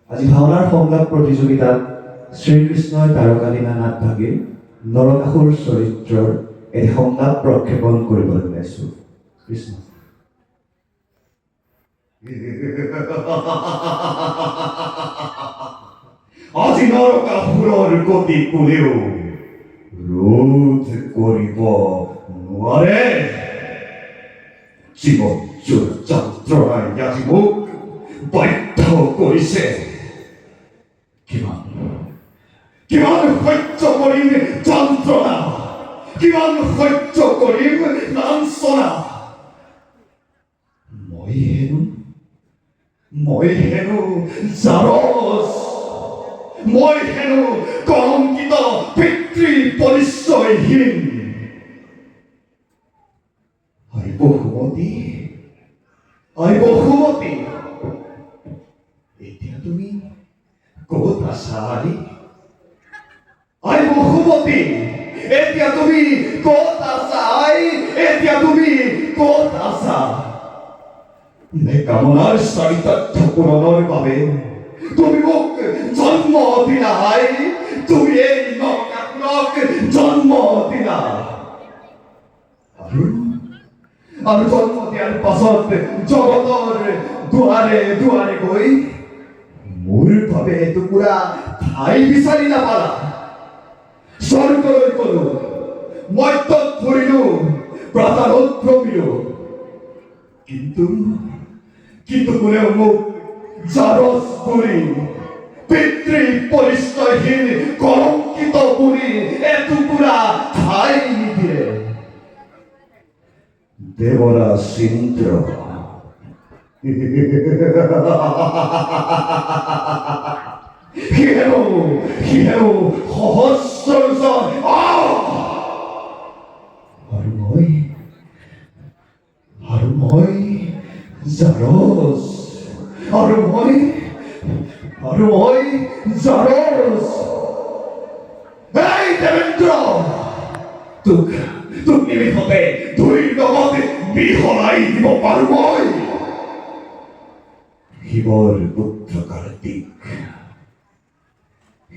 আজি ভাওনাৰ সংলাপ প্ৰতিযোগিতাত শ্ৰীকৃষ্ণই তাৰকালীনা নাটভাগীৰ নৰকাসুৰ চৰিত্ৰৰ এটি সংলাপ প্ৰক্ষেপণ কৰিবলৈ ওলাইছো। কৃষ্ণ। আজি নৰকাসুৰৰ গতি কোনেও ৰোধ কৰিব নোৱাৰে। জীৱজুৰ যন্ত্ৰণাই আজি মোক বাধ্য কৰিছে। কিমান সহ্য কৰিম যন্ত্ৰণা, কিমান সহ্য কৰিম লাঞ্ছনা। মই হেনো জাৰজ, মই হেনো কলংকিত পিতৃ পৰিচয়হীন। আই বহুমতী, এতিয়া তুমি ক'ত আছা? আই বহুমতী, এতিয়া তুমি ক'ত আছা? এতিয়া তুমি ক'ত আছা? নে কামনাৰ চাৰিতাৰ্থ পূৰণৰ বাবে তুমি মোক জন্ম দিলা? তুমি এই নৰকাসুৰক জন্ম দিলা। আৰু জন্ম দিয়াৰ পাছত জগতৰ দুৱাৰে দুৱাৰে গৈ মোৰ বাবে এটুকুৰা ঠাই বিচাৰি নাপালা। স্বৰ্গলৈ গলো, মৰ্ত্যত ফুৰিলো, পাতালত ভ্ৰমিলো, কিন্তু কোনেও মোক জাৰজ বুলি, পিতৃ পৰিচয়হীন কলংকিত বুলি এটুকুৰা ঠাই নিদিয়ে। দেৱৰাজ ইন্দ্ৰ সি হেনো সহস্ৰজন, আৰু মই জাৰজ, আৰু মই জাৰজ। এই দেৱেন্দ্ৰ, তোক নিমিষতে ধুইৰ লগত মিহলাই দিব পাৰো মই। শিৱৰ পুত্ৰ কাৰ্তিক,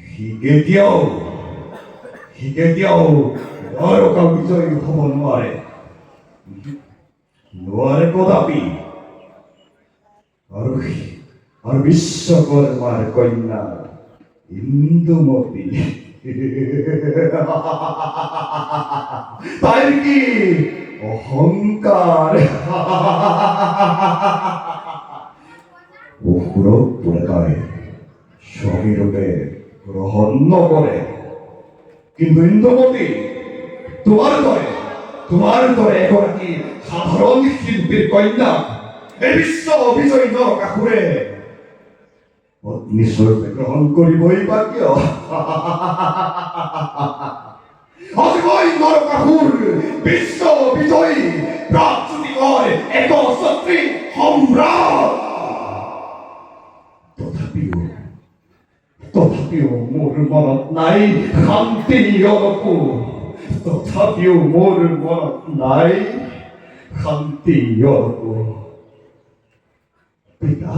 সি কেতিয়াও নৰকা বিজয়ী হ'ব নোৱাৰে কদাপি। আৰু বিশ্বকৰ্মাৰ কন্যা ইন্দুমতী, তাইৰ কি অহংকাৰ! অসুৰক পুৰায় স্বামীৰূপে গ্ৰহণ নকৰে, কিন্তু ইন্দুমতী তোমাৰ দৰে এগৰাকী সাধাৰণ শিল্পীৰ কন্যা এই বিশ্ব অভিজয়ী নৰকাসুৰে পত্নীস্বৰূপে গ্ৰহণ কৰিবই বা কিয়? আজি মই নৰকাসুৰ বিশ্ব বিজয়ী প্ৰাগজ্যোতিষৰ এক ছত্ৰী সম্ৰাট। তথাপিও মোৰ মনত নাই শান্তি অলপো। তথাপিও মোৰ মনত নাই শান্তি অলপো। পিতা,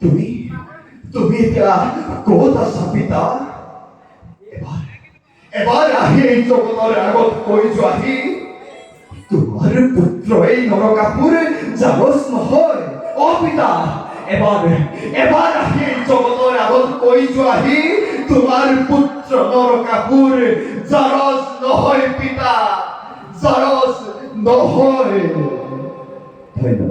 তুমি এতিয়া ক'ত আছা পিতা? এবাৰ আহি এই জগতৰ আগত কৈ যোৱাহি, তোমাৰ পুত্ৰ এই নৰকাসুৰ জাৰজ নহয়। পিতা, এবাৰ আহি এই জগতৰ আগত কৈ যোৱাহি, তোমাৰ পুত্ৰ নৰকাসুৰ জাৰজ নহয় পিতা, জাৰজ নহয়। ধন্যবাদ।